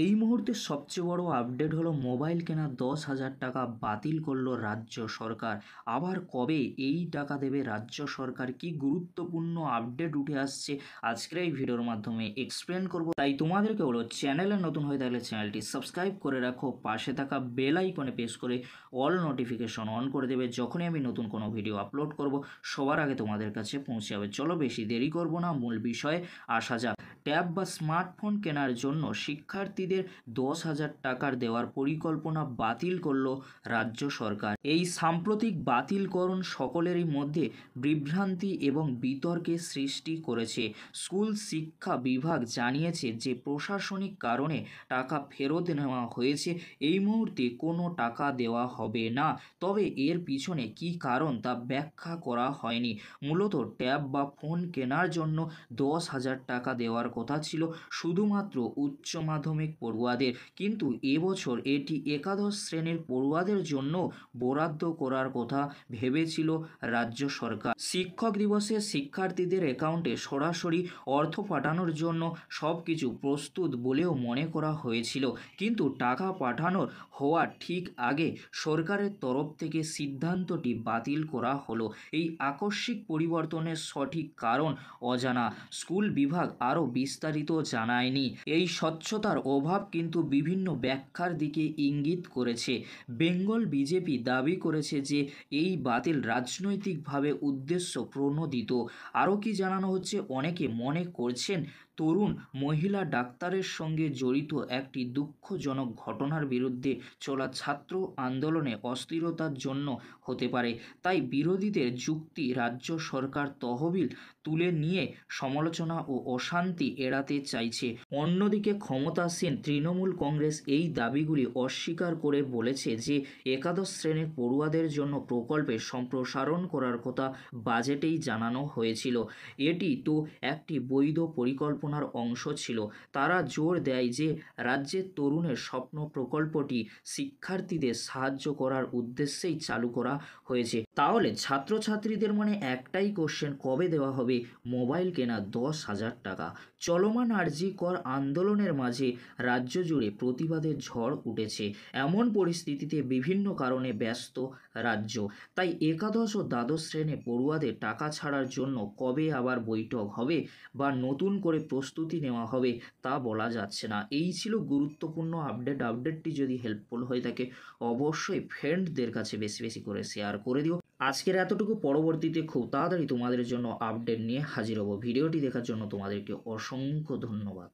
এই মুহূর্তে সবচেয়ে বড় আপডেট হলো মোবাইল কেনার 10,000 টাকা বাতিল করলো রাজ্য সরকার। আবার কবে এই টাকা দেবে রাজ্য সরকার, কি গুরুত্বপূর্ণ আপডেট উঠে আসছে আজকের এই ভিডিওর মাধ্যমে এক্সপ্লেন করব। তাই তোমাদেরকে বলো, চ্যানেলে নতুন হয়ে থাকলে চ্যানেলটি সাবস্ক্রাইব করে রাখো, পাশে থাকা বেল আইকনে প্রেস করে অল নোটিফিকেশন অন করে দেবে। যখনই আমি নতুন কোনো ভিডিও আপলোড করব সবার আগে তোমাদের কাছে পৌঁছে যাবে। চলো বেশি দেরি করব না, মূল বিষয়ে আসা যাক। ট্যাব বা স্মার্টফোন কেনার জন্য শিক্ষার্থীদের 10,000 টাকার দেওয়ার পরিকল্পনা বাতিল করল রাজ্য সরকার। এই সাম্প্রতিক বাতিলকরণ সকলেরই মধ্যে বিভ্রান্তি এবং বিতর্কের সৃষ্টি করেছে। স্কুল শিক্ষা বিভাগ জানিয়েছে যে প্রশাসনিক কারণে টাকা ফেরত নেওয়া হয়েছে। এই মুহূর্তে কোনো টাকা দেওয়া হবে না, তবে এর পিছনে কী কারণ তা ব্যাখ্যা করা হয়নি। মূলত ট্যাব বা ফোন কেনার জন্য 10,000 টাকা দেওয়ার কথা ছিল শুধুমাত্র উচ্চ মাধ্যমিক পড়ুয়াদের, কিন্তু এবছর এটি একাদশ শ্রেণীর পড়ুয়াদের জন্য বরাদ্দ করার কথা ভেবেছিল রাজ্য সরকার। শিক্ষক দিবসে শিক্ষার্থীদের অ্যাকাউন্টে সরাসরি অর্থ পাঠানোর জন্য সব কিছু প্রস্তুত বলেও মনে করা হয়েছিল, কিন্তু টাকা পাঠানোর হওয়ার ঠিক আগে সরকারের তরফ থেকে সিদ্ধান্তটি বাতিল করা হলো। এই আকস্মিক পরিবর্তনের সঠিক কারণ অজানা। স্কুল বিভাগ আরও বিস্তারিত জানায়নি। এই স্বচ্ছতার অভাব কিন্তু বিভিন্ন ব্যাখ্যার দিকে ইঙ্গিত করেছে। বেঙ্গল বিজেপি দাবি করেছে যে এই বাতিল রাজনৈতিকভাবে উদ্দেশ্য প্রণোদিত। আরও কি জানানো হচ্ছে, অনেকে মনে করছেন তরুণ মহিলা ডাক্তারের সঙ্গে জড়িত একটি দুঃখজনক ঘটনার বিরুদ্ধে চলা ছাত্র আন্দোলনে অস্থিরতার জন্য হতে পারে। তাই বিরোধীদের যুক্তি, রাজ্য সরকার তহবিল তুলে নিয়ে সমালোচনা ও অশান্তি এড়াতে চাইছে। অন্যদিকে ক্ষমতাসীন তৃণমূল কংগ্রেস এই দাবিগুলি অস্বীকার করে বলেছে যে একাদশ শ্রেণীর পড়ুয়াদের জন্য প্রকল্পের সম্প্রসারণ করার কথা বাজেটেই জানানো হয়েছিল। এটি তো একটি বৈধ পরিকল্পনার অংশ ছিল। তারা জোর দেয় যে রাজ্যের তরুণের স্বপ্ন প্রকল্পটি শিক্ষার্থীদের সাহায্য করার উদ্দেশ্যেই চালু করা হয়েছে। তাহলে ছাত্রছাত্রীদের মনে একটাই কোশ্চেন, কবে দেওয়া হবে মোবাইল কেনা 10,000 টাকা? চলমান আরজি কর আন্দোলনের মাঝে রাজ্য জুড়ে প্রতিবাদের ঝড় উঠেছে। এমন পরিস্থিতিতে বিভিন্ন কারণে ব্যস্ত রাজ্য। তাই একাদশ ও দ্বাদশ শ্রেণী পড়ুয়াদের টাকা ছাড়ার জন্য কবে আবার বৈঠক হবে বা নতুন করে প্রস্তুতি নেওয়া হবে তা বলা যাচ্ছে না। এই ছিল গুরুত্বপূর্ণ আপডেটটি যদি হেল্পফুল হয়ে থাকে অবশ্যই ফ্রেন্ডদের কাছে বেশি বেশি করে শেয়ার করে দিও। আজকের এতটুকু, পরবর্তীতে খুব তাড়াতাড়ি তোমাদের জন্য আপডেট নিয়ে হাজির হব। ভিডিওটি দেখার জন্য তোমাদেরকে অসংখ্য ধন্যবাদ।